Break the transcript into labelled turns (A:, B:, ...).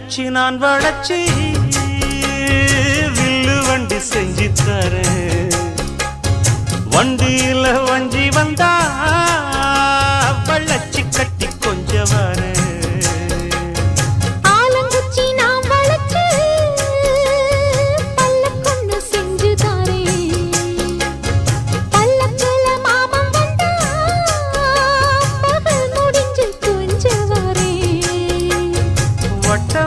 A: குச்சி நான் வளச்சி வில்லு வண்டி செஞ்சு தரேன். வண்டியில வஞ்சி வந்தா வள்ளச்சி கட்டி கொஞ்சம் வரேன். வட்ட